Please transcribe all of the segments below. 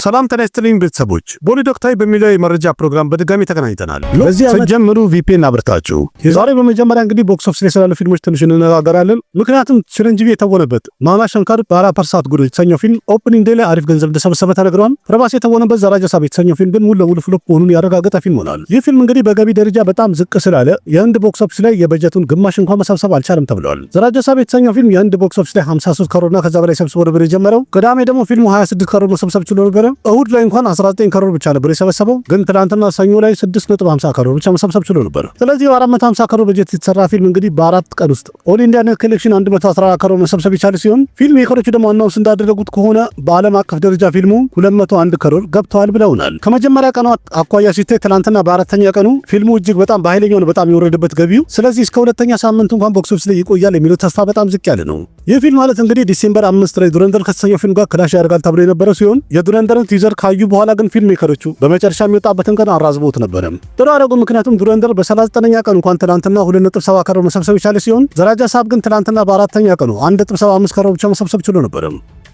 ሰላም ጤና ይስጥልኝ ቤተሰቦች፣ ቦሊ ዶክተር በሚለው የመረጃ ፕሮግራም በድጋሚ ተገናኝተናል። በዚህ ጀምሩ ቪፒኤን አብርታችሁ የዛሬ በመጀመሪያ እንግዲህ ቦክስ ኦፊስ ላይ ስላሉ ፊልሞች ትንሽ እንነጋገራለን። ምክንያቱም ችረንጂቪ የተወነበት ማማ ሸንካር በ4% ጉድ የተሰኘው ፊልም ኦፕኒንግ ዴይ ላይ አሪፍ ገንዘብ እንደሰበሰበ ተነግሯል። ረባስ የተወነበት ዘራጃ ሳብ የተሰኘው ፊልም ግን ሙሉ ለሙሉ ፍሎፕ መሆኑን ያረጋገጠ ፊልም ሆኗል። ይህ ፊልም እንግዲህ በገቢ ደረጃ በጣም ዝቅ ስላለ የህንድ ቦክስ ኦፊስ ላይ የበጀቱን ግማሽ እንኳን መሰብሰብ አልቻለም ተብሏል። ዘራጃ ሳብ የተሰኘው ፊልም የህንድ ቦክስ ኦፊስ ላይ 53 ከሮርና ከዛ በላይ ሰብስቦ ነበር የጀመረው። ቅዳሜ ደግሞ ፊልሙ 26 ከሮር መሰብሰብ ችሎ ነበር። እሁድ ላይ እንኳን 19 ከሮር ብቻ ነበር የሰበሰበው። ግን ትናንትና ሰኞ ላይ 6.50 ከሮር ብቻ መሰብሰብ ችሎ ነበር። ስለዚህ 450 ከሮር በጀት የተሰራ ፊልም እንግዲህ በአራት ቀን ውስጥ ኦል ኢንዲያ ኔት ኮሌክሽን 114 ከሮር መሰብሰብ ይቻል ሲሆን ፊልም ሜከሮቹ ደግሞ አናውንስ እንዳደረጉት ከሆነ በዓለም አቀፍ ደረጃ ፊልሙ 201 ከሮር ገብተዋል ብለውናል። ከመጀመሪያ ቀኑ አኳያ ሲታይ ትናንትና በአራተኛ ቀኑ ፊልሙ እጅግ በጣም በኃይለኛው ነው በጣም የወረደበት ገቢው። ስለዚህ እስከ ሁለተኛ ሳምንት እንኳን ቦክስ ኦፊስ ላይ ይቆያል የሚለው ተስፋ በጣም ዝቅ ያለ ነው። ይህ ፊልም ማለት እንግዲህ ዲሴምበር 5 ላይ ዱረንደር ከተሰኘው ፊልም ጋር ክላሽ ያደርጋል ተብሎ የነበረ ሲሆን የዱረንደርን ቲዘር ካዩ በኋላ ግን ፊልም ሜከሮቹ በመጨረሻ የሚወጣበትን ቀን አራዝቦት ነበር። ጥሩ አደረጉ። ምክንያቱም ዱረንደር በ39ኛ ቀን እንኳን ትናንትና 2.7 ከሮር መሰብሰብ የቻለ ሲሆን ዘራጃ ሳብ ግን ትናንትና በአራተኛ ቀኑ 1.75 ከሮር ብቻ መሰብሰብ ችሎ ነበር።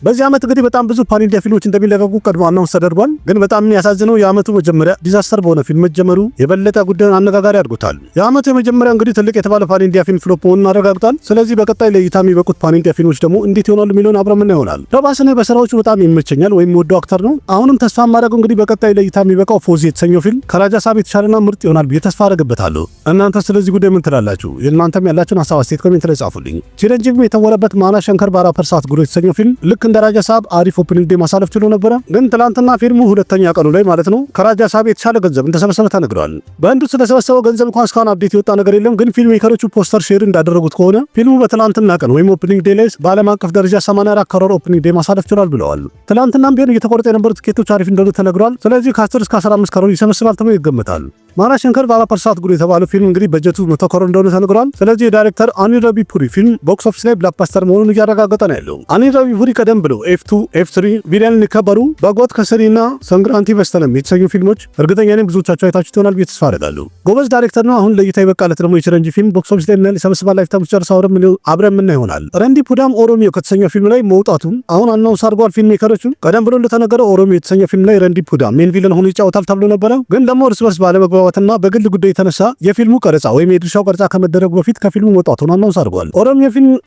በዚህ ዓመት እንግዲህ በጣም ብዙ ፓን ኢንዲያ ፊልሞች እንደሚለቀቁ ቀድሞ አናውንስ ተደርጓል። ግን በጣም የሚያሳዝነው የዓመቱ መጀመሪያ ዲዛስተር በሆነ ፊልም መጀመሩ የበለጠ ጉዳዩን አነጋጋሪ አድርጎታል። የዓመቱ የመጀመሪያ እንግዲህ ትልቅ የተባለ ፓን ኢንዲያ ፊልም ፍሎፕ መሆኑን አረጋግጧል። ስለዚህ በቀጣይ ለእይታ የሚበቁት ፓን ኢንዲያ ፊልሞች ደግሞ እንዴት ይሆናሉ የሚለውን አብረን ምን ይሆናል። ረባስኔ በስራዎቹ በጣም ይመቸኛል ወይም ወዶ አክተር ነው። አሁንም ተስፋ ማድረገው እንግዲህ በቀጣይ ለእይታ የሚበቃው ፎዚ የተሰኘው ፊልም ከራጃ ሳብ የተሻለና ምርጥ ይሆናል ብዬ ተስፋ አደርግበታለሁ። እናንተ ስለዚህ ጉዳይ ምን ትላላችሁ? የእናንተም ያላችሁን ሐሳብ አስተያየት ኮሜንት ላይ ጻፉልኝ። ችረንጂቪ የተወነበት ማና ሸንከር በ4% ጉድ የተሰኘው ፊልም ልክ እንደ ራጃ ሳብ ኦፕኒንግ ዴይ ማሳለፍ ችሎ ነበር። ግን ትላንትና ፊልሙ ሁለተኛ ቀኑ ላይ ማለት ነው ከራጃ ሳብ የተሻለ ገንዘብ እንደሰበሰበ ተነግሯል። በህንዱ ስለሰበሰበው ገንዘብ እንኳን እስካሁን አፕዴት የወጣ ነገር የለም። ግን ፊልም ሜከሮቹ ፖስተር ሼር እንዳደረጉት ከሆነ ፊልሙ በትላንትና ቀን ወይም ኦፕኒንግ ዴይ ላይ በዓለም አቀፍ ደረጃ 84 ከሮር ኦፕኒንግ ዴይ ማሳለፍ ችሏል ብለዋል። ትላንትናም ቢሆን እየተቆረጠ የነበሩ ትኬቶች አሪፍ እንደሆኑ ተነግሯል። ስለዚህ ከ10 እስከ 15 ከሮር ይሰበስባል ተብሎ ይገመታል። ማና ሸንከር በ4% ጉድ የተባለው ፊልም እንግዲህ በጀቱ 100 ከሮር እንደሆነ ተነግሯል። ስለዚህ የዳይሬክተር አኒል ራቪፑሪ ፊልም ቦክስ ኦፊስ ላይ ብላክባስተር መሆኑን እያረጋገጠ ነው ያለው። አኒል ራቪፑሪ ቀደም ብሎ F2 F3 ቪሊያን ሊከበሩ በጎት ከሰሪና ሰንግራንቲ በስተለም የተሰኙ ፊልሞች እርግጠኛ ነኝ ብዙዎቻችሁ አይታችሁት ይሆናል ብዬ ተስፋ አደርጋለሁ። ጎበዝ ዳይሬክተር ነው። አሁን ለእይታ ይበቃለት ደግሞ የችረንጂቪ ፊልም ቦክስ ኦፊስ ላይ ምን ይሰበስባል ላይፍታይም ጨርሳ አብረን ምን ይሆናል። ረንዲ ፑዳም ኦሮሚዮ ከተሰኘው ፊልም ላይ መውጣቱን አሁን አናውንስ አድርጓል። ፊልም ሜከሮቹ ቀደም ብሎ እንደተነገረው ኦሮሚዮ የተሰኘው ፊልም ላይ ረንዲ ፑዳም ሜን ቪለን ሆኖ ይጫወታል ተብሎ ነበረ። ግን ደግሞ እርስ በርስ ባለመግባባትና በግል ጉዳይ የተነሳ የፊልሙ ቀረጻ ወይም የድርሻው ቀረጻ ከመደረጉ በፊት ከፊልሙ መውጣቱን አናውንስ አድርጓል።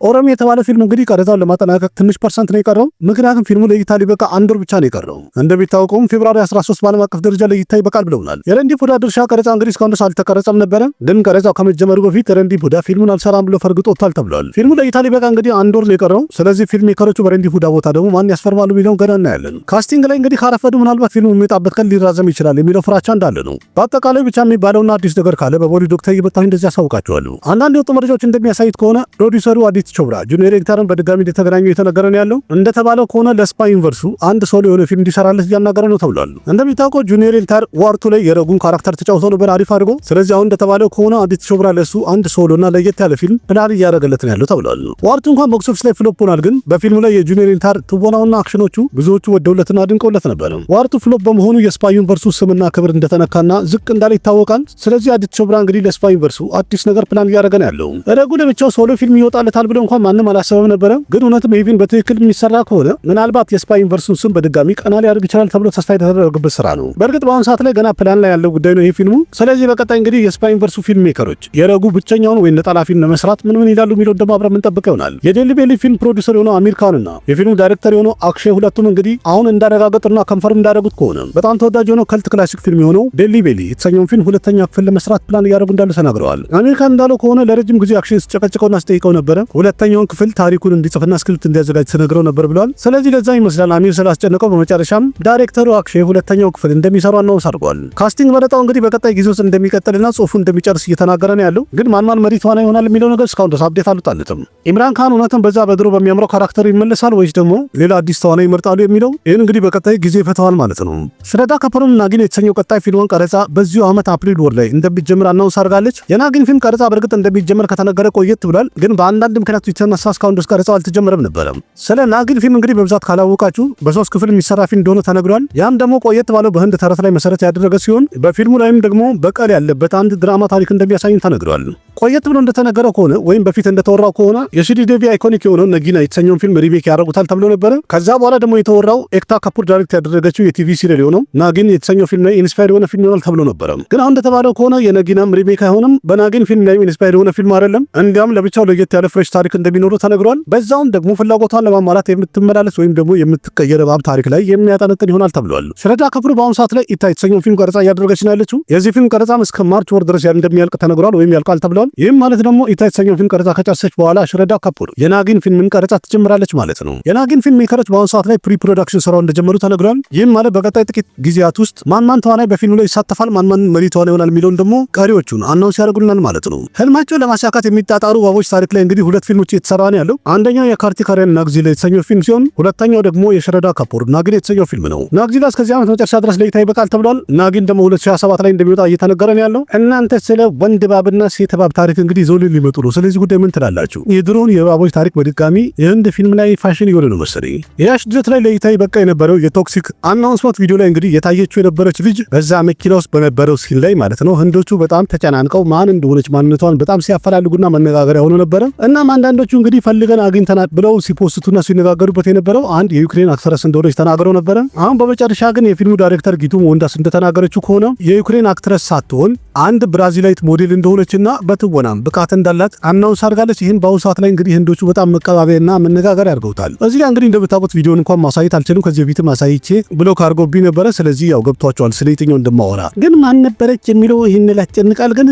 ኦሮሚዮ የተባለ ፊልም እንግዲህ ቀረጻውን ለማጠናቀቅ ትንሽ ፐርሰንት ነው የቀረው። ምክንያቱም ፊልሙ ለእይታ ሊበቃ አንድ ወር ብቻ ነው የቀረው። እንደሚታወቀውም ፌብሩዋሪ 13 በዓለም አቀፍ ደረጃ ለእይታ ይበቃል ብለውናል። የረንዲ ፑዳ ድርሻ ቀረጻ እንግዲህ እስካሁን ድረስ አልተቀረጸም ነበረ። ግን ቀረጻው ከመጀመሩ በፊት ረንዲ ፑዳ ፊልሙን አልሰራም ብሎ ፈርግጦታል ተብሏል። ፊልሙ ለእይታ ሊበቃ እንግዲህ አንድ ወር ነው የቀረው። ስለዚህ ፊልም ሜከሮቹ በረንዲ ፑዳ ቦታ ደግሞ ማን ያስፈርማሉ የሚለውን ገና እናያለን። ካስቲንግ ላይ እንግዲህ ካረፈዱ ምናልባት ፊልሙ የሚወጣበት ቀን ሊራዘም ይችላል የሚለው ፍራቻ እንዳለ ነው። በአጠቃላይ ብቻ የሚባለውና አዲስ ነገር ካለ በቦሊ ዶክተር ይበጣኝ እንደዚህ ያሳውቃቸዋለሁ። አንዳንድ የወጡ መረጃዎች እንደሚያሳዩት ከሆነ ፕሮዲውሰሩ አዲት ቾብራ ጁኒየር ኤዲተርን በድጋሚ እንደተገናኙ የተነገረ ነው ያለው። እንደተባለው ከሆነ ለስፓይ ዩኒቨርሱ አንድ ሶሎ የሆነ ፊልም እንዲሰራለት እያናገረ ነው ተብሏል። እንደሚታወቀው ጁኒየር ኤዲተር ዋርቱ ላይ የረጉን ካራክተር ተጫውቶ ነበር አሪፍ አድርጎ። ስለዚህ አሁን እንደተባለው ከሆነ አዲት ቾብራ ለሱ አንድ ሶሎና ለየት ያለ ፊልም ፕላን እያደረገለት ነው ያለው ተብሏል። ዋርቱ እንኳን ቦክስ ኦፊስ ላይ ፍሎፕ ሆኗል። ግን በፊልሙ ላይ የጁኒየር ኤዲተር ትወናውና አክሽኖቹ ብዙዎቹ ወደውለትና አድንቀውለት ነበር። ዋርቱ ፍሎፕ በመሆኑ የስፓይ ዩኒቨርሱ ስምና ክብር እንደተነካና ዝቅ እንዳለ ይታወቃል። ስለዚህ አዲት ቾብራ እንግዲህ ለስፓይ ዩኒቨርሱ አዲስ ነገር ፕላን እያደረገ ነው ያለው። ረጉ ለብቻው ሶሎ ፊልም ይወጣለታል ብሎ እንኳን ማንም አላሰበም ነበረ። ግን እውነትም ይሄ ፊልም በትክክል የሚሰራ ከሆነ ምናልባት የስፓይ ዩኒቨርሱን ስም በድጋሚ ቀና ሊያደርግ ይችላል ተብሎ ተስፋ የተደረገበት ስራ ነው። በእርግጥ በአሁኑ ሰዓት ላይ ገና ፕላን ላይ ያለው ጉዳይ ነው ይሄ ፊልሙ። ስለዚህ በቀጣይ እንግዲህ የስፓይ ዩኒቨርሱ ፊልም ሜከሮች የረጉ ብቸኛውን ወይ ነጠላ ፊልም ለመስራት ምን ይላሉ የሚለው ደግሞ አብረን የምንጠብቅ ይሆናል። የዴሊ ቤሊ ፊልም ፕሮዲውሰር የሆነው አሚር ካንና የፊልሙ ዳይሬክተር የሆነው አክሼ ሁለቱም እንግዲህ አሁን እንዳረጋገጡና ኮንፈርም እንዳደረጉት ከሆነ በጣም ተወዳጅ የሆነው ከልት ክላሲክ ፊልም የሆነው ዴሊ ቤሊ የተሰኘውን ፊልም ሁለተኛ ክፍል ለመስራት ፕላን እያደረጉ እንዳሉ ተናግረዋል። አሚር ካን እንዳለው ከሆነ ለረጅም ጊዜ አክሽን ሲጨቀጭቀውና ሲጠይቀው ነበረ ሁለተኛውን ክፍል ታሪኩን እንዲጽፍና ስክሪፕት እንዲያዘጋጅ ተነግረው ነበር ብለዋል። ስለዚህ ለዛ ይመስላል አሚር ስላስጨነቀው በመጨረሻም ዳይሬክተሩ አክሼ ሁለተኛው ክፍል እንደሚሰሩ አናውንስ አድርጓል። ካስቲንግ መረጣው እንግዲህ በቀጣይ ጊዜ ውስጥ እንደሚቀጥልና ጽሁፉ እንደሚጨርስ እየተናገረ ነው ያለው። ግን ማን መሪ ተዋናይ ይሆናል የሚለው ነገር እስካሁን ድረስ አፕዴት አልወጣለትም። ኢምራን ካን እውነትም በዛ በድሮ በሚያምረው ካራክተር ይመለሳል ወይስ ደግሞ ሌላ አዲስ ተዋናይ ይመርጣሉ የሚለው ይህን እንግዲህ በቀጣይ ጊዜ ይፈታዋል ማለት ነው። ስረዳ ከፐሩን ናጊን የተሰኘው ቀጣይ ፊልሙን ቀረጻ በዚሁ ዓመት አፕሪል ወር ላይ እንደሚጀምር አናውንስ አድርጋለች። የናጊን ፊልም ቀረጻ በእርግጥ እንደሚጀምር ከተነገረ ቆየት ብሏል። ግን በአንዳንድ ምክንያቶች የተነሳ እስካሁን ድረስ ቀረጻው አልተጀመረም ነበረ። ስለ ናጊን ፊልም እንግዲህ በብዛት ካላወቃችሁ በ3 ክፍል የሚሰራ ፊልም እንደሆነ ተነግሯል። ያም ደግሞ ቆየት ባለው በህንድ ተረት ላይ መሰረት ያደረገ ሲሆን በፊልሙ ላይም ደግሞ በቀል ያለበት አንድ ድራማ ታሪክ እንደሚያሳይ ተነግሯል። ቆየት ብሎ እንደተነገረው ከሆነ ወይም በፊት እንደተወራው ከሆነ የሽሪዴቪ አይኮኒክ የሆነው ነጊና የተሰኘውን ፊልም ሪሜክ ያደርጉታል ተብሎ ነበረ። ከዛ በኋላ ደግሞ የተወራው ኤክታ ካፑር ዳይሬክት ያደረገችው የቲቪ ሲሪየል የሆነው ናጊን የተሰኘው ፊልም ላይ ኢንስፓየር የሆነ ፊልም ይሆናል ተብሎ ነበረ። ግን አሁን እንደተባለው ከሆነ የነጊናም ሪሜክ አይሆንም፣ በናጊን ፊልም ላይ ኢንስፓየር የሆነ ፊልም አይደለም። እንዲያውም ለብቻው ለየት ያለ ፍሬሽ ታሪክ እንደሚኖረው ተነግሯል። በዛውም ደግሞ ፍላጎቷን ለማሟላት የምትመላለስ ወይም ደግሞ የምትቀየር ባብ ታሪክ ላይ የሚያጠነጥን ይሆናል ተብሏል። ሽረዳ ካፑር በአሁኑ ሰዓት ላይ ኢታ የተሰኘው ፊልም ቀረጻ እያደረገች ነው ያለችው። የዚህ ፊልም ቀረጻም እስከ ማርች ወር ድረስ እንደሚያልቅ ተነግሯል ወይም ያልቃል ተብሏል። ይህም ማለት ደግሞ ኢታ የተሰኘው ፊልም ቀረጻ ከጨረሰች በኋላ ሽረዳ ካፑር የናጊን ፊልምን ቀረጻ ትጀምራለች ማለት ነው። የናጊን ፊልም ሜከሮች በአሁኑ ሰዓት ላይ ፕሪ ፕሮዳክሽን ስራው እንደጀመሩ ተነግሯል። ይህም ማለት በቀጣይ ጥቂት ጊዜያት ውስጥ ማን ተዋናይ በፊልሙ ላይ ይሳተፋል፣ ማን መሪ ተዋናይ ይሆናል የሚለውን ደግሞ ቀሪዎቹን አናውንስ ያደርጉልናል ማለት ነው። ህልማቸው ለማሳካት የሚጣጣሩ ባቦች ታሪክ ላይ እንግዲህ ሁለት ፊልሞች እየተሰራ ነው ያለው። አንደኛው የካርቲክ አርያን ናግዚላ የተሰኘው ፊልም ሲሆን ሁለተኛው ደግሞ የሽረዳ ካፑር ናጊን የተሰኘው ፊልም ነው። ናግዚላ እስከዚህ ዓመት መጨረሻ ድረስ ለእይታ ይበቃል ተብሏል። ናጊን ደግሞ 2027 ላይ እንደሚወጣ እየተነገረ ነው ያለው። እናንተ ስለ ወንድ ባብና ሴት ባብ ታሪክ እንግዲህ ይዘው ሊመጡ ነው። ስለዚህ ጉዳይ ምን ትላላችሁ? የድሮውን የባቦች ታሪክ በድጋሚ የህንድ ፊልም ላይ ፋሽን እየሆነ ነው መሰለኝ። የያሽ ድረት ላይ ለእይታ ይበቃ የነበረው የቶክሲክ አናውንስመንት ቪዲዮ ላይ እንግዲህ የታየችው የነበረች ልጅ በዛ መኪና ውስጥ በነበረው ሲን ላይ ማለት ነው ህንዶቹ በጣም ተጨናንቀው ማን እንደሆነች ማንነቷን በጣም ሲያፈላልጉና መነጋገሪያ ሆኖ ነበረ። እናም አንዳንዶቹ እንግዲህ ፈልገን አግኝተናት ብለው ሲፖስቱና ሲነጋገሩበት የነበረው አንድ የዩክሬን አክትረስ እንደሆነች ተናግረው ነበረ። አሁን በመጨረሻ ግን የፊልሙ ዳይሬክተር ጊቱ ሞንዳስ እንደተናገረችው ከሆነ የዩክሬን አክትረስ ሳትሆን አንድ ብራዚላዊት ሞዴል እንደሆነችና በትወናም ብቃት እንዳላት አናውንስ አድርጋለች። ይህን በአሁኑ ሰዓት ላይ እንግዲህ ህንዶቹ በጣም መቀባበያና መነጋገር ያድርገውታል። እዚህ ጋር እንግዲህ እንደምታውቁት ቪዲዮን እንኳን ማሳየት አልችልም፣ ከዚህ በፊትም አሳይቼ ብሎክ አድርጎብኝ ነበረ። ስለዚህ ያው ገብቷቸዋል ስለ የትኛው እንደማወራ። ግን ማን ነበረች የሚለው ይህን ላይ ያስጨንቃል። ግን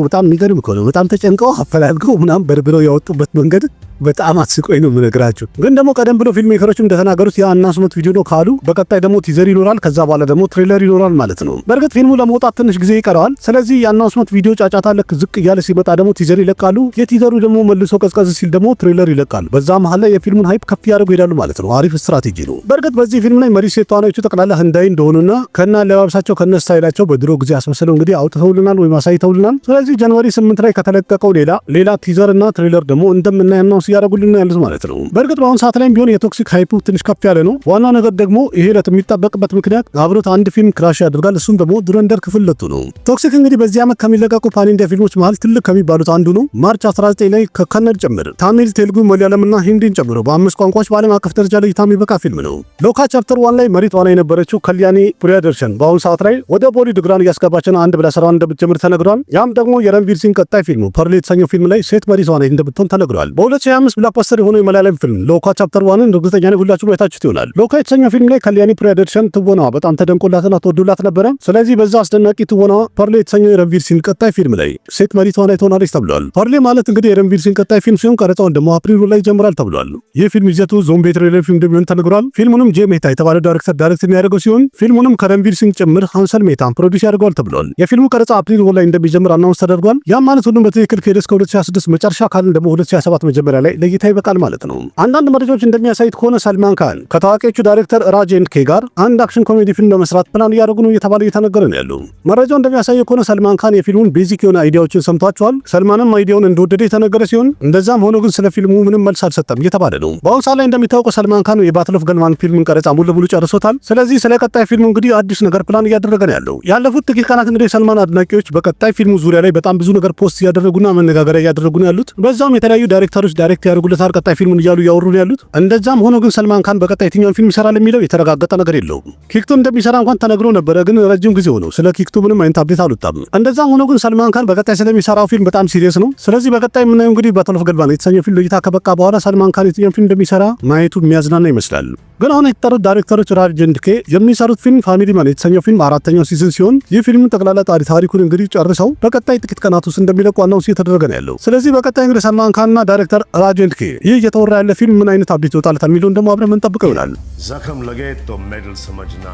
በጣም የሚገርም እኮ ነው። በጣም ተጨንቀው አፈላልገው ምናምን በርብረው ያወጡበት መንገድ በጣም አስቆይ ነው የምነግራችሁ። ግን ደግሞ ቀደም ብሎ ፊልም ሜከሮች እንደተናገሩት የአናውንስመንት ቪዲዮ ነው ካሉ በቀጣይ ደግሞ ቲዘር ይኖራል፣ ከዛ በኋላ ደግሞ ትሬለር ይኖራል ማለት ነው። በእርግጥ ፊልሙ ለመውጣት ትንሽ ጊዜ ይቀረዋል። ስለዚህ የአናውንስመንት ቪዲዮ ጫጫታ ልክ ዝቅ እያለ ሲመጣ ደግሞ ቲዘር ይለቃሉ። የቲዘሩ ደግሞ መልሶ ቀዝቀዝ ሲል ደግሞ ትሬለር ይለቃሉ። በዛ መሀል ላይ የፊልሙን ሃይፕ ከፍ ያደርጉ ይሄዳሉ ማለት ነው። አሪፍ ስትራቴጂ ነው። በእርግጥ በዚህ ፊልም ላይ መሪ ሴት ተዋናዮቹ ጠቅላላ ህንዳዊ እንደሆኑና ከና አለባበሳቸው ከነ ስታይላቸው በድሮ ጊዜ አስመሰለው እንግዲህ አውጥተውልናል ወይም አሳይተውልናል። ስለዚህ ጃንዋሪ 8 ላይ ከተለቀቀው ሌላ ቲዘር እና ትሬለር ደግሞ እንደምናይ አናውንስ ያደርጉልናል ያሉት ማለት ነው። በእርግጥ በአሁኑ ሰዓት ላይም ቢሆን የቶክሲክ ሃይፑ ትንሽ ከፍ ያለ ነው። ዋና ነገር ደግሞ ይሄ ለት የሚጣበቅበት ምክንያት አብሮት አንድ ፊልም ክራሽ ያደርጋል። እሱም ደግሞ ዱረንደር ክፍል 2 ነው። ቶክሲክ እንግዲህ በዚህ ዓመት ከሚለቀቁ ፓን ኢንዲያ ፊልሞች መሃል ትልቅ ከሚባሉት አንዱ ነው። ማርች 19 ላይ ከከነድ ጨምር ታሚል፣ ቴልጉ፣ መለያለምና ሂንዲን ጨምሮ በ5 ቋንቋዎች በዓለም አቀፍ ደረጃ ላይ የሚበቃ ፊልም ነው። ሎካ ቻፕተር 1 ላይ መሪ ተዋናይ የነበረችው ከልያኒ ፕሪያደርሸን በአሁኑ ሰዓት ላይ ወደ ቦሊውድ እግሯን እያስገባች ነው። አንድ ብላ ስራዋን እንደምትጀምር ተነግሯል። ያም ደግሞ የረንቪር ሲንግ ቀጣይ ፊልሙ ፐርሌ የተሰኘው ፊልም ላይ ሴት መሪ ተዋናይ እንደምትሆን ተነግሯል። በ2025 ብላክባስተር የሆነው የመለያለም ፊልም ሎካ ቻፕተር 1 እርግጠኛ ነኝ ሁላችሁም አይታችሁት ይሆናል። ሎካ የተሰኘው ፊልም ላይ ከልያኒ ፕሪያደርሸን ትወናዋ በጣም ተደንቆላትና ተወዶላት ነበረ። ስለዚህ በዛ አስደናቂ ትወናዋ ፐርሌ የተሰኘው የረንቪር ሲንግ ቀጣይ ፊልም ላይ ሴት መሪ ተዋናይ ትሆናለች ተብሏል። ፐርሌ ማለት እንግዲህ የረንቪር ሲንግ ቀጣይ ፊልም ሲሆን ቀረጻውን ደግሞ አፕሪል ላይ ይጀምራል ተብሏል። ይህ ፊልም ይዘቱ ዞምቢ ትሬለር ፊልም እንደሚሆን ተነግሯል። ፊልሙንም ጄ ሜታ የተባለ ዳይሬክተር ዳይሬክት የሚያደርገው ሲሆን ፊልሙንም ከረንቪር ሲንግ ጭምር ሃንሰል ሜታን ፕሮዲዩስ ያደርገዋል ተብሏል። የፊልሙ ቀረጻ አፕሪል ላይ እንደሚጀምር አናውንስ ተደርጓል። ያም ማለት ሁሉም በትክክል ከሄደ እስከ 2026 መጨረሻ ካልን ደግሞ 2027 መጀመሪያ ላይ ለእይታ ይበቃል ማለት ነው። አንዳንድ መረጃዎች እንደሚያሳዩት ከሆነ ሰልማን ካን ከታዋቂዎቹ ዳይሬክተር ራጅ ኤንድ ኬ ጋር አንድ አክሽን ኮሜዲ ፊልም ለመስራት ፕላን እያደረጉ ነው እየተባለ እየተነገረ ነው ያለው። መረጃው እንደሚያሳየው ከሆነ ሰልማን ካን የፊልሙን ቤዚክ የሆነ አይዲያዎችን ሰምቷቸዋል። ሰልማንም አይዲያውን እንደወደደ የተነገረ ሲሆን እንደዛም ሆኖ ግን ስለ ፊልሙ ምንም መልስ አልሰጠም እየተባለ ነው። በአሁኑ ሰዓት ላይ እንደሚታወቀው ሰልማን ካን የባትል ኦፍ ገልዋን ፊልምን ቀረጻ ሙሉ ለሙሉ ጨርሶታል። ስለዚህ ስለ ቀጣይ ፊልሙ እንግዲህ አዲስ ነገር ፕላን እያደረገ ነው ያለው። ያለፉት ጥቂት ቀናት እንግዲህ ሰልማን አድናቂዎች በቀጣይ ፊልሙ ዙሪያ ላይ በጣም ብዙ ነገር ፖስት እያደረጉና መነጋገሪያ እያደረጉ ነው ያሉት። በዛም የተለያዩ ዳይሬክተሮች ዳይሬክት ያደርጉለታል ቀጣይ ፊልሙን እያሉ እያወሩ ነው ያሉት። እንደዛም ሆኖ ግን ሰልማን ካን በቀጣይ የትኛውን ፊልም ይሰራል የሚለው የተረጋገጠ ነገር የለውም። ኪክቱ እንደሚሰራ እንኳን ተነግሮ ነበረ፣ ግን ረጅም ጊዜ ሆነው ስለ ኪክቱ ምንም አይነት አፕዴት አልወጣም። እንደዛም ሆኖ ግን ሰልማን ካን በቀጣይ ስለሚሰራው ፊልም በጣም ሲሪየስ ነው። ስለዚህ በቀጣይ የምናየው እንግዲህ ባትል ኦፍ ገልዋን የተሰኘው ፊልም ለእይታ ከበቃ በኋላ ሰልማን ካን የትኛውን ፊልም እንደሚሰራ ማየቱ የሚያዝናና ይመስላል። ግን አሁን የተጠሩት ዳይሬክተሮች ራጅ ኤንድ ኬ የሚሰሩት ፊልም ፋሚሊ ማን የተሰኘው ፊልም 4ኛው ሲዝን ሲሆን ይህ ፊልም ጠቅላላ ታሪኩን እንግዲህ ጨርሰው በቀጣይ ጥቂት ቀናት ውስጥ እንደሚለቁ አናውንስ እየተደረገ ነው ያለው። ስለዚህ በቀጣይ እንግዲህ ሰልማን ካንና ዳይሬክተር ራጅ ኤንድ ኬ ይህ እየተወራ ያለ ፊልም ምን አይነት አፕዴት ይወጣልታል የሚለውን ደግሞ አብረን የምንጠብቀው ይሆናል። जख्म लगे तो मेडल समझना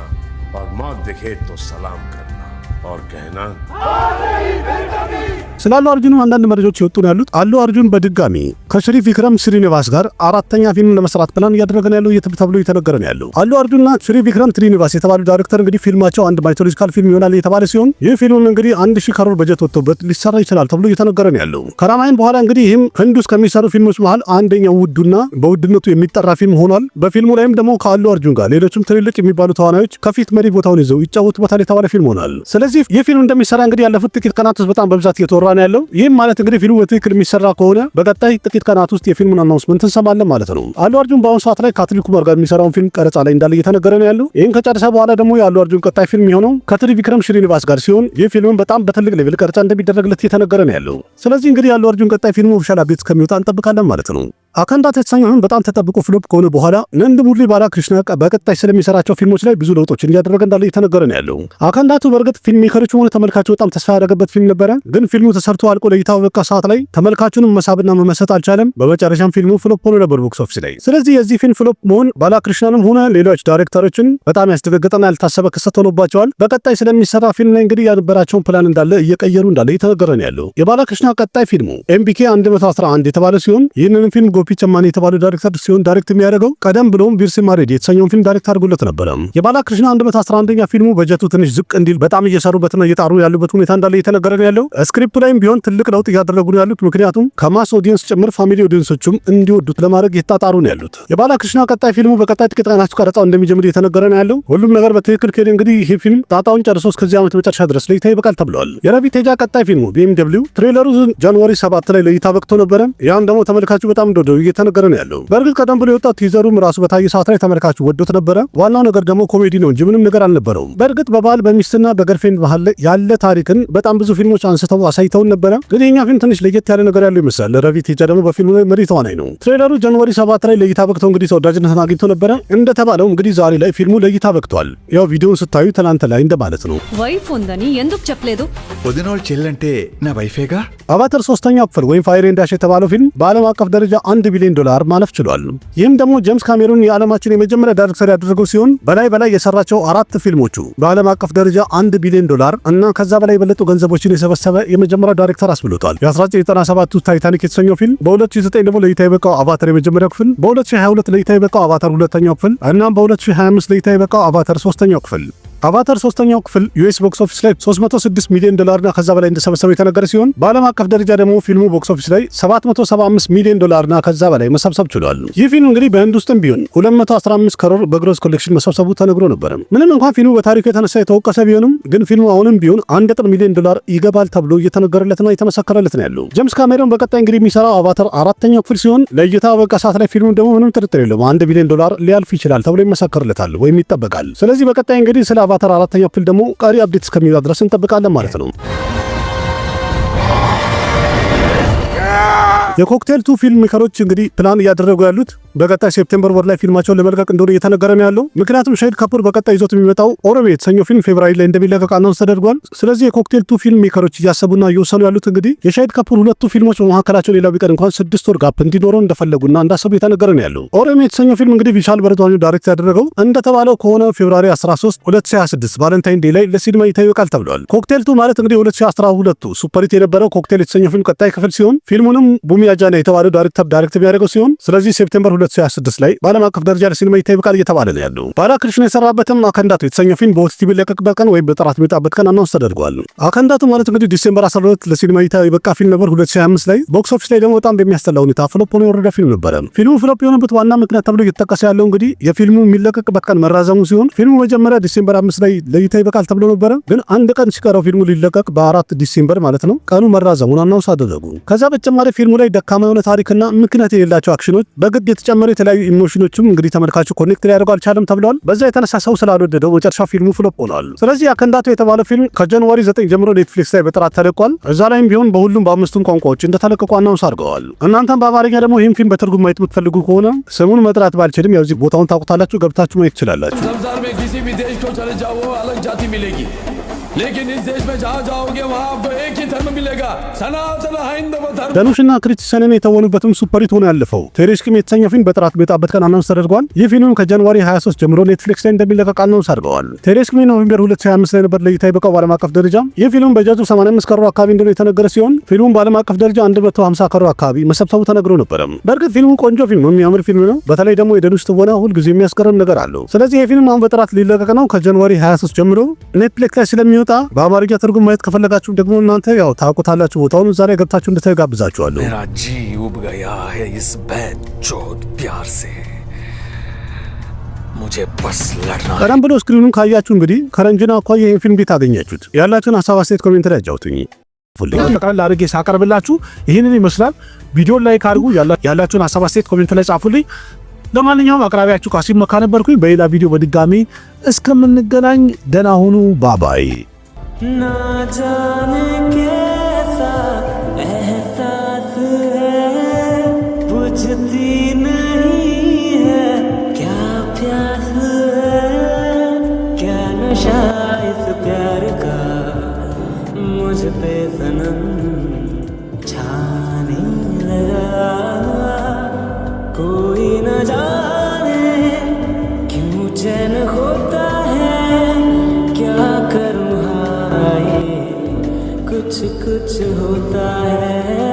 और मौत दिखे तो सलाम करना और कहना ስላሉ አርጁን አንዳንድ መረጃዎች ይወጡ ነው ያሉት። አሉ አርጁን በድጋሚ ከሽሪ ቪክረም ስሪኒቫስ ጋር 4ኛ ፊልም ለመስራት ፕላን እያደረገ ነው ያለው ተብሎ እየተነገረ ነው ያለው። አሉ አርጁንና ሽሪ ቪክረም ስሪኒቫስ የተባሉ ዳይሬክተር እንግዲህ ፊልማቸው አንድ ማይቶሎጂካል ፊልም ይሆናል የተባለ ሲሆን ይህ ፊልም እንግዲህ 1000 ክሮር በጀት ወጥቶበት ሊሰራ ይችላል ተብሎ እየተነገረ ነው ያለው። ከራማይን በኋላ እንግዲህ ይህም ህንድ ውስጥ ከሚሰሩ ፊልሞች መሃል አንደኛው ውዱና በውድነቱ የሚጠራ ፊልም ሆኗል። በፊልሙ ላይም ደግሞ ከአሉ አርጁን ጋር ሌሎችም ትልልቅ የሚባሉ ተዋናዮች ከፊት መሪ ቦታውን ይዘው ይጫወቱበታል የተባለ ፊልም ሆኗል። ስለዚህ ስለዚህ ይህ ፊልም እንደሚሰራ እንግዲህ ያለፉት ጥቂት ቀናት ውስጥ በጣም በብዛት እየተወራ ነው ያለው። ይህም ማለት እንግዲህ ፊልሙ በትክክል የሚሰራ ከሆነ በቀጣይ ጥቂት ቀናት ውስጥ የፊልሙን አናውንስመንት እንሰማለን ማለት ነው። አሉ አርጁን በአሁኑ ሰዓት ላይ ከአትሌ ኩማር ጋር የሚሰራውን ፊልም ቀረጻ ላይ እንዳለ እየተነገረ ነው ያለው። ይህን ከጨረሰ በኋላ ደግሞ የአሉ አርጁን ቀጣይ ፊልም የሆነው ከትሪቪክረም ሽሪኒቫስ ጋር ሲሆን ይህ ፊልም በጣም በትልቅ ሌቭል ቀረጻ እንደሚደረግለት እየተነገረ ነው ያለው። ስለዚህ እንግዲህ የአሉ አርጁን ቀጣይ ፊልሙ ኦፊሻል አፕዴት እስከሚወጣ እንጠብቃለን ማለት ነው። አካንዳት የተሰኘው በጣም ተጠብቆ ፍሎፕ ከሆነ በኋላ ነንደሙርሊ ባላክሪሽና በቀጣይ ስለሚሰራቸው ፊልሞች ላይ ብዙ ለውጦችን እያደረገ እንዳለ እየተነገረ ነው ያለው። አካንዳቱ በእርግጥ ፊልም ሜከሮች ሆነ ተመልካቹ በጣም ተስፋ ያደረገበት ፊልም ነበረ። ግን ፊልሙ ተሰርቶ አልቆ ለእይታ በበቃ ሰዓት ላይ ተመልካቹንም መሳብና መመሰጥ አልቻለም። በመጨረሻም ፊልሙ ፍሎፕ ሆኖ ነበር ቦክስ ኦፊስ ላይ። ስለዚህ የዚህ ፊልም ፍሎፕ መሆን ባላክሪሽናንም ሆነ ሌሎች ዳይሬክተሮችን በጣም ያስደነገጠና ያልታሰበ ክስተት ሆኖባቸዋል። በቀጣይ ስለሚሰራ ፊልም ላይ እንግዲህ ያነበራቸውን ፕላን እንዳለ እየቀየሩ እንዳለ እየተነገረ ነው ያለው። የባላክሪሽና ቀጣይ ፊልሙ ኤምቢኬ 111 የተባለ ሲሆን ይህንን ፊልም ጎፒ ቸማኔ የተባለ ዳይሬክተር ሲሆን ዳይሬክት የሚያደርገው ቀደም ብሎም ቪርሲማሬድ የተሰኘውን ፊልም ዳይሬክት አድርጎለት ነበረ። የባላክሪሽና 111ኛ ፊልሙ በጀቱ ትንሽ ዝቅ እንዲል በጣም እየሰሩበትና እየጣሩ ያሉበት ሁኔታ እንዳለ እየተነገረ ነው ያለው። ስክሪፕቱ ላይም ቢሆን ትልቅ ለውጥ እያደረጉ ነው ያሉት። ምክንያቱም ከማስ ኦዲየንስ ጭምር ፋሚሊ ኦዲየንሶቹም እንዲወዱት ለማድረግ እየተጣጣሩ ነው ያሉት። የባላክሪሽና ቀጣይ ፊልሙ በቀጣይ ጥቂት ቀናት ቀረጻው እንደሚጀምር እየተነገረ ነው ያለው። ሁሉም ነገር በትክክል ከሄደ እንግዲህ ይህ ፊልም ጣጣውን ጨርሶ እስከዚህ ዓመት መጨረሻ ድረስ ለእይታ ይበቃል ተብሏል። የረቪ ቴጃ ቀጣይ ፊልሙ BMW ትሬለሩ ጃንዋሪ 7 ላይ ለእይታ በቅቶ ነበረ። ያን ደግሞ ተመልካቹ በጣም እንደወደው እየተነገረ ነው ያለው። በእርግጥ ቀደም ብሎ የወጣው ቲዘሩም ራሱ በታየ ሰዓት ላይ ተመልካቹ ወዶት ነበረ። ዋናው ነገር ደግሞ ኮሜዲ ነው እንጂ ምንም ነገር አልነበረውም። በእርግጥ በባል በሚስትና በገርፍሬንድ መሃል ላይ ያለ ታሪክን በጣም ብዙ ፊልሞች አንስተው አሳይተውን ነበረ። ግን የኛ ፊልም ትንሽ ለየት ያለ ነገር ያለው ይመስላል። ረቪ ቴጃ ደግሞ በፊልሙ ላይ መሪ ተዋናይ ነው። ትሬለሩ ጃንዋሪ 7 ላይ ለእይታ በቅቶ እንግዲህ ተወዳጅነትን አግኝቶ ነበረ። እንደተባለው እንግዲህ ዛሬ ላይ ፊልሙ ለእይታ በቅቷል። ያው ቪዲዮውን ስታዩ ትናንት ላይ እንደማለት ነው። వైఫ్ ఉందని ఎందుకు చెప్పలేదు? వదినోళ్ళు చెల్లంటే నా వైఫేగా. አቫታር 3ኛው ክፍል ወይም ፋየር ኤንድ አሽ የተባለው ፊልም በዓለም አቀፍ ደረጃ $1 ቢሊዮን ማለፍ ችሏል። ይህም ደግሞ ጄምስ ካሜሩን የዓለማችን የመጀመሪያ ዳይሬክተር ያደረገው ሲሆን በላይ የሰራቸው 4 ፊልሞቹ በዓለም አቀፍ ደረጃ $1 ቢሊዮን እና ከዛ በላይ የበለጡ ገንዘቦችን የሰበሰበ የመጀመሪያው ዳይሬክተር አስብሎታል። የ1997 ታይታኒክ የተሰኘው ፊልም፣ በ2009 ደግሞ ለእይታ የበቃው አቫታር የመጀመሪያው ክፍል፣ በ2022 ለእይታ የበቃው አቫታር ሁለተኛው ክፍል እና በ2025 ለእይታ የበቃው አቫታር 3ኛው ክፍል። አቫታር 3ኛው ክፍል ዩኤስ ቦክስ ኦፊስ ላይ $306 ሚሊዮን እና ከዛ በላይ እንደሰበሰበ የተነገረ ሲሆን በዓለም አቀፍ ደረጃ ደግሞ ፊልሙ ቦክስ ኦፊስ ላይ $775 ሚሊዮን እና ከዛ በላይ መሰብሰብ ችሏል። ይህ ፊልም እንግዲህ በህንድ ውስጥም ቢሆን 215 ከሮር በግሮስ ኮሌክሽን መሰብሰቡ ተነግሮ ነበር። ምንም እንኳን ፊልሙ በታሪኩ የተነሳ የተወቀሰ ቢሆንም ግን ፊልሙ አሁንም ቢሆን $1 ሚሊዮን ይገባል ተብሎ እየተነገረለትና እየተመሰከረለት ነው ያለው። ጄምስ ካሜሩን በቀጣይ እንግዲህ የሚሰራው አቫታር 4ኛው ክፍል ሲሆን ለእይታ በቃ ሰዓት ላይ ፊልሙ ደግሞ ምንም ጥርጥር የለውም $1 ቢሊዮን ሊያልፍ ይችላል ተብሎ ይመሰከርለታል ወይም ይጠበቃል። ስለዚህ በቀጣይ እንግዲህ ስለ አቫታር 4ኛው ክፍል ደግሞ ቀሪ አፕዴት እስከሚወጣ ድረስ እንጠብቃለን ማለት ነው። የኮክቴል 2 ፊልም ሜከሮች እንግዲህ ፕላን እያደረጉ ያሉት በቀጣይ ሴፕቴምበር ወር ላይ ፊልማቸውን ለመልቀቅ እንደሆነ እየተነገረ ነው ያለው። ምክንያቱም ሻሂድ ካፑር በቀጣይ ይዞት የሚመጣው ኦሮሜ የተሰኘው ፊልም ፌብራሪ ላይ እንደሚለቀቅ አናውንስ ተደርጓል። ስለዚህ የኮክቴል 2 ፊልም ሜከሮች እያሰቡና እየወሰኑ ያሉት እንግዲህ የሻሂድ ካፑር ሁለቱ ፊልሞች በመካከላቸው ሌላው ቢቀር እንኳን 6 ወር ጋፕ እንዲኖረው እንደፈለጉና እንዳሰቡ እየተነገረ ነው ያለው። ኦሮሜ የተሰኘው ፊልም እንግዲህ ቪሻል በረቷን ዳይሬክት ያደረገው እንደተባለው ከሆነ ፌብራሪ 13 2026 ቫለንታይን ዴይ ላይ ለሲኒማ ይታወቃል ተብሏል። ኮክቴል 2 ማለት እንግዲህ 2012 ሱፐርሂት የነበረው ኮክቴል የተሰኘው ፊልም ቀጣይ ክፍል ሲሆን ፊልሙንም ቡሚ አጃና የተባለው ዳይሬክት የሚያደርገው ሲሆን ስለዚህ ሴፕቴምበር 2026 ላይ በዓለም አቀፍ ደረጃ ለሲኒማ ይታወቃል እየተባለ ነው ያለው። ባላክሪሽና የሰራበትም አካንዳቱ የተሰኘው ፊልም በኦቲቲ ቢለቀቅበት ቀን ወይም በጥራት የሚወጣበት ቀን አናውንስ ተደርጓል። አካንዳቱ ማለት እንግዲህ ዲሴምበር 12 ለሲኒማ ይበቃ ፊልም ነበር 2025 ላይ። ቦክስ ኦፊስ ላይ ደግሞ በጣም በሚያስጠላ ሁኔታ ፍሎፕ ሆኖ የወረደ ፊልም ነበረ። ፊልሙ ፍሎፕ የሆነበት ዋና ምክንያት ተብሎ እየተጠቀሰ ያለው እንግዲህ የፊልሙ የሚለቀቅበት ቀን መራዘሙ ሲሆን ፊልሙ መጀመሪያ ዲሴምበር 5 ላይ ለእይታ ይበቃል ተብሎ ነበረ። ግን አንድ ቀን ሲቀረው ፊልሙ ሊለቀቅ በ4 ዲሴምበር ማለት ነው ቀኑ መራዘሙን አናውንስ አደረጉ። ከዛ በተጨማሪ ፊልሙ ላይ ደካማ የሆነ ታሪክና ምክንያት የሌላቸው አክሽኖች በግድ የተጨመሩ የተለያዩ ኢሞሽኖችም እንግዲህ ተመልካቹ ኮኔክት ሊያደርጉ አልቻለም ተብሏል። በዛ የተነሳ ሰው ስላልወደደው መጨረሻ ፊልሙ ፍሎፕ ሆኗል። ስለዚህ አካንዳቱ የተባለው ፊልም ከጃንዋሪ 9 ጀምሮ ኔትፍሊክስ ላይ በጥራት ተለቋል። እዛ ላይም ቢሆን በሁሉም በ5ቱም ቋንቋዎች እንደተለቀቁ አናውንስ አድርገዋል። እናንተም በአማርኛ ደግሞ ይህን ፊልም በትርጉም ማየት የምትፈልጉ ከሆነ ስሙን መጥራት ባልችልም ያው እዚህ ቦታውን ታውቁታላችሁ፣ ገብታችሁ ማየት ትችላላችሁ። लेकिन इस देश में जहां जाओगे वहां आपको एक ही धर्म मिलेगा, सनातन हैंदव धर्म። ዳኑሽና ክሪስቲያንን የተወኑበትም ሱፐርሂት ሆኖ ያለፈው ቴሬስኪም የተሰኘው ፊልም በጥራት የሚወጣበት ቀን አናውንስ ተደርጓል። ይህ ፊልም ከጃንዋሪ 23 ጀምሮ ኔትፍሊክስ ላይ እንደሚለቀቅ አናውንስ አድርገዋል። ቴሬስኪም ኖቬምበር 2025 ላይ ነበር ለእይታ የበቃው በዓለም አቀፍ ደረጃ። ይህ ፊልም በጀቱ 85 ከሮር አካባቢ እንደሆነ የተነገረ ሲሆን ፊልሙም በዓለም አቀፍ ደረጃ 150 ከሮር አካባቢ መሰብሰቡ ተነግሮ ነበረ። በእርግጥ ፊልሙ ቆንጆ ፊልም ነው፣ የሚያምር ፊልም ነው። በተለይ ደግሞ የዳኑሽ ትወና ሁልጊዜ የሚያስገርም ነገር አለው። ስለዚህ ይህ ፊልም አሁን በጥራት ሊለቀቅ ነው ከጃንዋሪ 23 ጀምሮ ኔትፍሊክስ ላይ ስለሚወጣ በአማርኛ ትርጉም ማየት ከፈለጋችሁ ደግሞ እናንተ ያው ታውቁታላችሁ ቦታውን እዛ ላይ ገብታችሁ እንድትጋብዛችኋለሁ። मेरा जी उब गया है इस बैचोद प्यार से मुझे बस लड़ना है। ቀደም ብሎ ስክሪኑን ካያችሁ እንግዲህ ከረንጅና እኮ ይህን ፊልም ቤት አገኛችሁት። ያላችሁን ሀሳብ አስተያየት ኮሜንት ላይ አጫውቱኝ። ጠቅላላ አድርጌ ሳቀርብላችሁ ይህንን ይመስላል። ቪዲዮን ላይክ አድርጉ። ያላችሁን ሀሳብ አስተያየት ኮሜንት ላይ ጻፉልኝ። ለማንኛውም አቅራቢያችሁ ካሲም መካ ነበርኩኝ። በሌላ ቪዲዮ በድጋሚ እስከምንገናኝ ደህና ሁኑ። ባባይ ना जाने कैसा एहसास है बुझती नहीं है क्या प्यास है क्या नशा इस प्यार का मुझ पे सनम छाने लगा कोई न जाने क्यों चैन होता है क्या करूँ कुछ कुछ होता है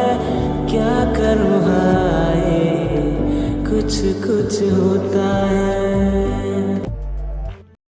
क्या करूँ हाय कुछ कुछ होता है।